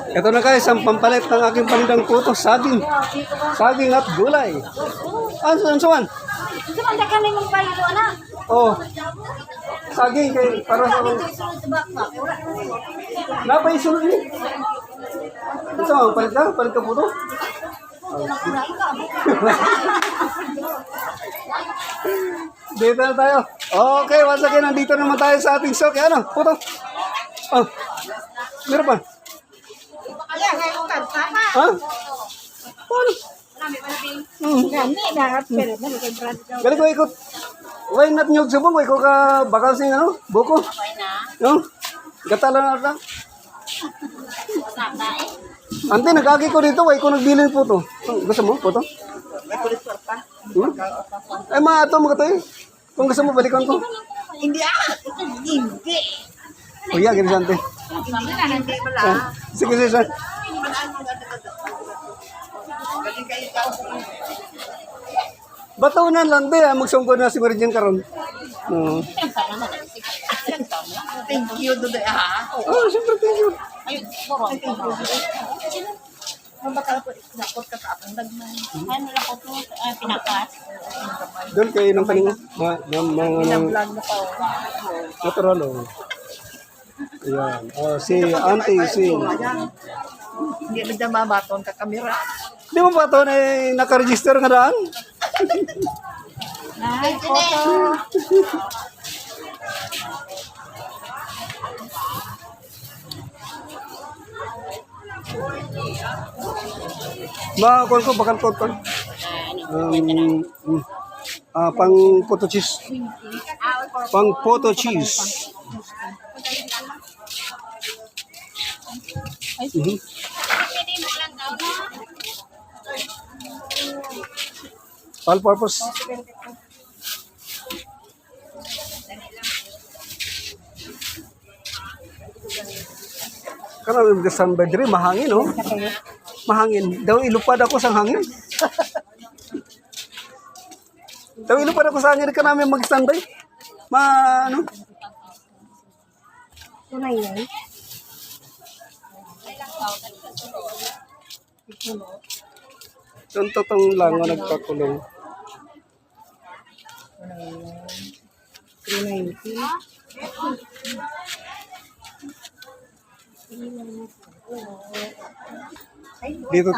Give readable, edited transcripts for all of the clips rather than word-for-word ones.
Ito na guys, ang pampalit ng aking panindang puto, saging. Saging at gulay. Ano saan? Gusto mo kami mong payo, anak? Oh. Saging kay para sa napaisunod niyo. Ito ang palit ka puto. Dito na tayo. Okay, once again, nandito naman tayo sa ating soke. Ano? Puto. Oh. Meron pa. Ha? Paano? Galing ko ikot. Why not nyug subong? Why ko ka bakal sing ano? Buko? No? Gata lang na. Ante, nagkagi ko dito. Why ko nagbilin po to? Gusto mo po to? Ay, maato mo ka to eh. Kung gusto mo, balikan ko. Hindi Hindi. Kuya, ganyan sante. Hindi wala. Sige, sige. Batunan lang din, magsungko na si Virgin karon. No. Thank you, Duday, ha? Oh, siyempre, thank you. Ayun, Ano ba ka po? Nakot ka sa akong dagman. Ano lang po ito? Pinakas? Doon kayo ng kaningo. Pinablog na pa. Natural, oh. Ayan. Oh, si Auntie, si... Hindi na dyan mabaton ka kamera. Di mo ba ito na nakaregister nga daan? Ay, photo. Makakon ko, bakal ko. Pang photo cheese. Pang photo cheese. All purpose. Karena yung standby diri mahangin, no? Mahangin. Daw ilupad ako sa hangin. Daw ilupad ako sa hangin ka namin mag-standby. Ano? Tunay yan. Yung totong lang ang nagpakulong. 390. Dito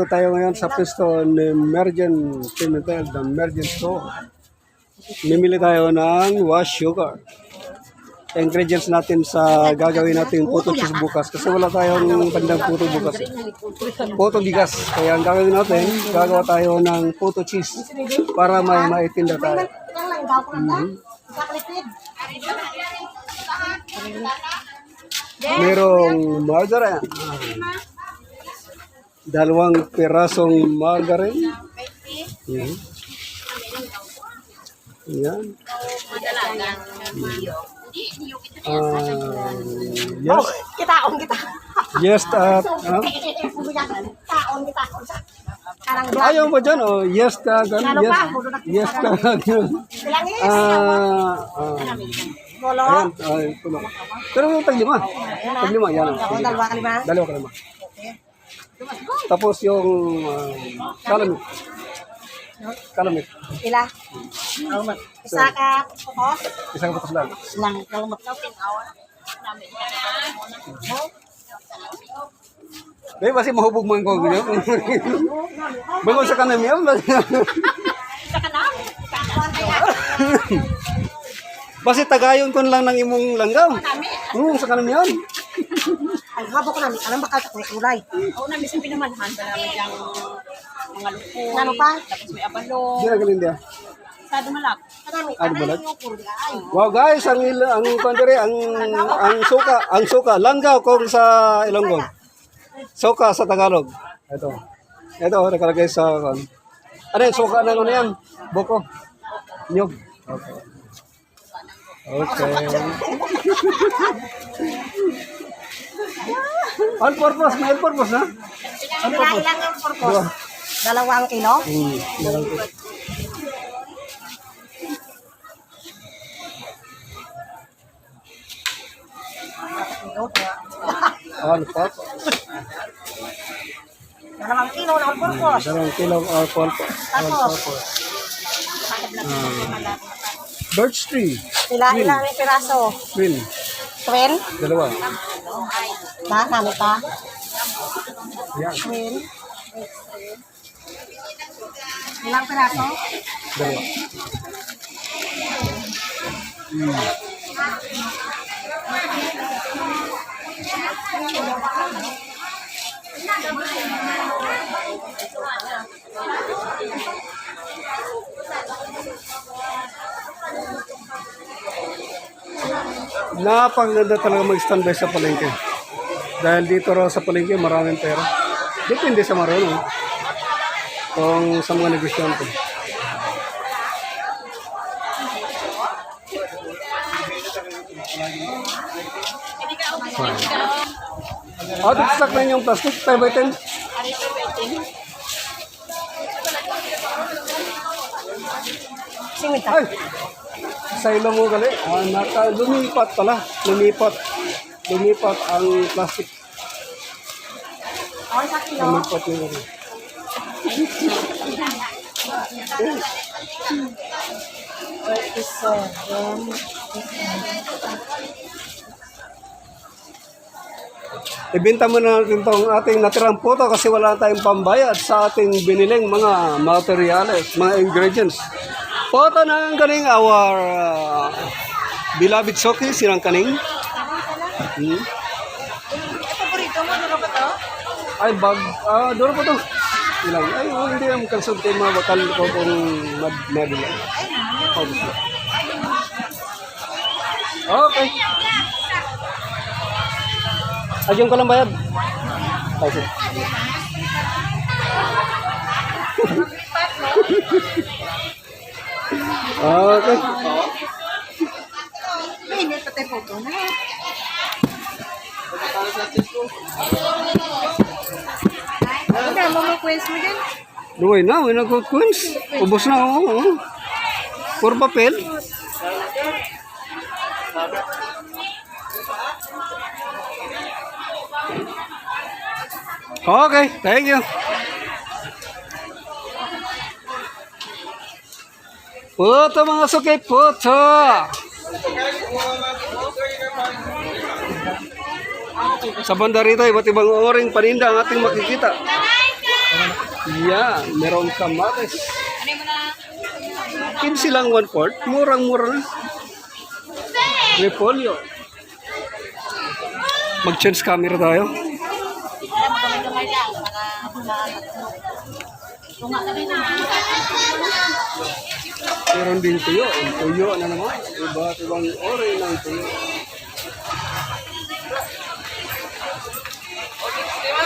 tayo ngayon sa pwesto ni Mergen Pimentel, the Mergen Store. Mimili tayo ng wash sugar. Ingredients natin sa gagawin natin puto cheese bukas kasi wala tayong bandang puto bukas. Puto bigas. Kaya ang gagawin natin, gagawa tayo ng puto cheese para may maitinda tayo. Merong margarine. 2 pirasong margarine. Yan. Yan. Yes. Kitaon kita. Yes, Taon kita. ayaw mo dyan, oh. Yes, yes. Yes, ayan, tulong. Pero yung taglima. Taglima, yan. Dalawa ka lima. Tapos yung kalamit. Kalamit. Ila. Isa ka pokos. Isang patas lang. Lang kalamot ka pinawa. Dahil kasi mahubog mo yung kogyo. Bangon sa kanam yan. Sa kanam. Basi tagayon ko lang ng imong langgaw. Sa kanam yan. Ay, habo ko namin. Alam bakal sa kulay. Oo, namin sa pinamanhan. Para namin yung mga lupo. Ano pa? Tapos may abalo. Hindi na galing dia. Sado malak. Ano balag? Wow guys, ang suka, langgaw kung sa Ilonggo. Suka sa Tagalog. Ito nakalagay sa ano yan, suka na ano yan? Buko. Nyug. Okay. All purpose, may all purpose na? Ilang ang purpose? 2 kilo? 2 kilo. Alfalfa. 2 kilo na purpose. 2 kilong alfalfa. Alfalfa. Birch tree. Ilan may piraso? Twin. 12? 2. Ba, nami pa? Yan. 12. Ilang piraso? 2. Napakaganda talaga mag-standby sa palengke. Dahil dito raw sa palengke maraming pera. Depende sa marunong. Kung sa mga negosyante. Out of stock na yung plastic, 5 by 10. Singit Ay! Sa ilong mo gali. Lumipat pala. Lumipat ang plastic. Ako sa kilo. Lumipat yung ano. Ibenta mo na natin itong ating natirang puto kasi wala tayong pambayad sa ating biniling mga materials, mga ingredients. Puto ng kaning our beloved Soki, silang kaning. Paborito mo, duro ba to? Ay, duro po to. Ilang. Ay, hindi ang kalsod kayo mga bakal ko kung madilang. Okay. Ayun ko lang bayad. Okay. Okay. Hindi, patay po ito na. Hindi, mamakwes mo dyan. Luway na, may nagkukwins. Ubos na, oo. Puro papel. Okay, thank you. Puto mga suki, puto. Sa banda rito, iba't ibang oring paninda ang ating makikita. Yan, meron kamatis. 15 lang 1/4, murang-mura na. Repolyo. Mag-change camera tayo. Meron din tuyo. Ang tuyo na naman. Iba't ibang oray ng tuyo.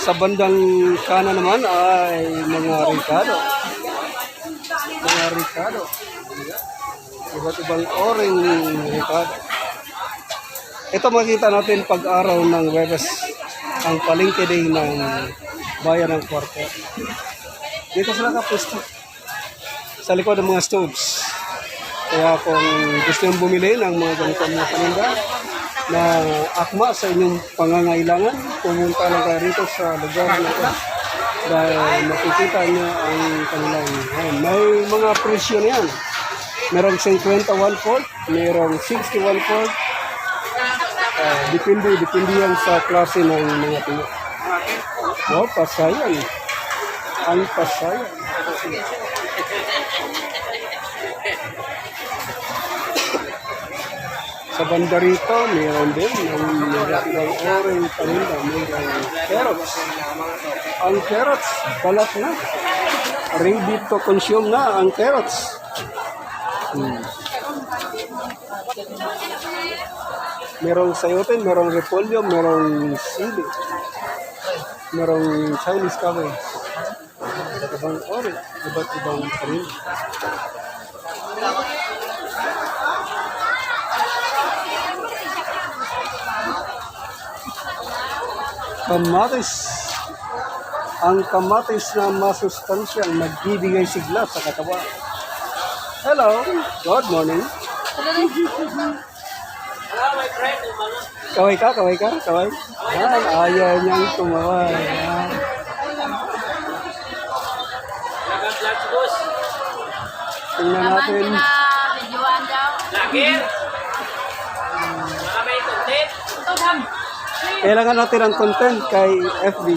Sa bandang kanan naman ay mga Ricardo. Mga Ricardo. Iba't ibang oray ng Ricardo. Ito makita natin pag-araw ng Webes. Ang palengke din ng bayan ng Quarter. Dito sila kapusto. Sa likod ng mga stoves. Kaya kung gusto nyo bumili ng mga ganito mga paninda na akma sa inyong pangangailangan, pumunta lang kayo rito sa lugar na ito. Dahil makikita nyo ang kanilang may mga presyo niyan. Merong 50 1/4, merong 60 1/4. Depende yan sa klase ng mga tuyo. Oh, pasayan. Ang pasayan. Sa banda rito, mayroon din ng orange paninda, mayroong carrots. Ang carrots, balat na. Ready to consume na ang carrots. Merong sayote, merong repolyo, merong sili. Merong Chinese cabbage. Iba't ibang orange, iba't ibang paninda. Kamatis. Ang kamatis na masustansyang nagbibigay sigla sa katawan. Hello, good morning. Kaway ka, kaway ka, kaway. Yan, ayaw niyang tumaway. Yan. Tingnan natin. Videoan daw. Kailangan natin ang content kay FB.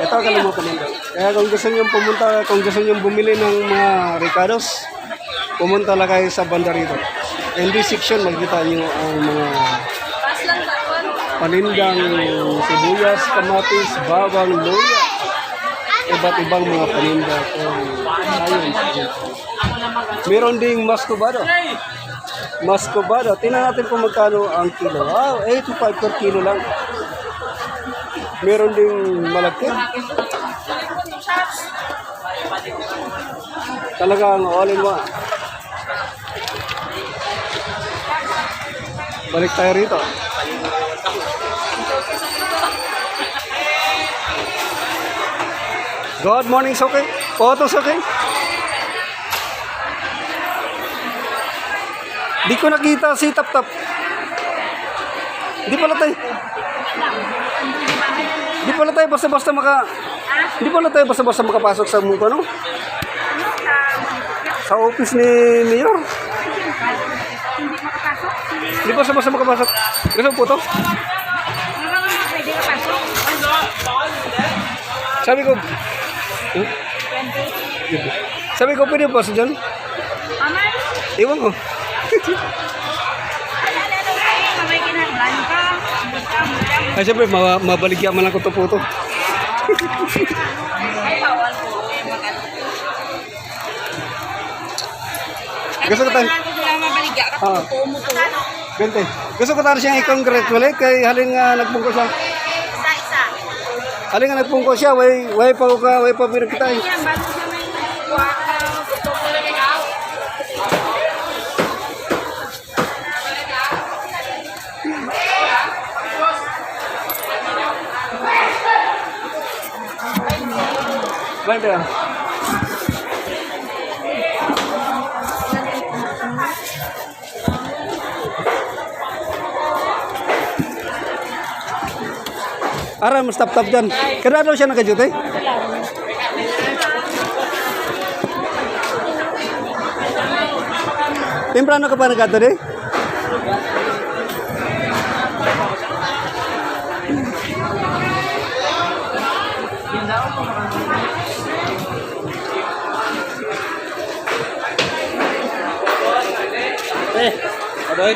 Ito ang kalimutan nila. Kaya kung gusto nyo pumunta, kung gusto nyo bumili ng mga Ricardos, pumunta lang kayo sa banda rito. ND section, magkita nyo ang mga Pas lang tawon. panindang sibuyas, kamatis, bawang, luya. Iba't ibang mga paninda. Ayun. Meron ding mascobado. Mascobado. Tingnan natin kung magkano ang kilo. 85 per kilo lang. Meron ding malagkit. Talagang all in one. Balik tayo rito. Good morning, Soke. Photos, okay? Di ko nakita si Tap Tap. Di pala tayo. Di pala tayo basta-basta Di pala tayo basta-basta makapasok sa mukha, no? Sa office ni Mayor. Di basta-basta makapasok. Gusto mo po to? Pwede ka pasok. Sabi ko, sabi ko, pwede ba sa dyan? Amay, Iwan ko. kamay kinahanglan ka. Ay, siyempre, mabaligyan man lang ko ito po ito. Ay, bawal po. Gusto ko tayo. Kaya mabaligya ka. Ah, Tumo to. gante. Gusto ko tayo siyang i-congratulate kay halin nga nagpungko siya. Isa-isa. Halin nga nagpungko siya, way pa pinagkita eh. Yan, bago siya may waka. Tutuloy ka. Gante. Ara, mas tap-tap dyan. Kaya daw siya nakadyute? Temprano ka pa nagkato di? Eh, aboy.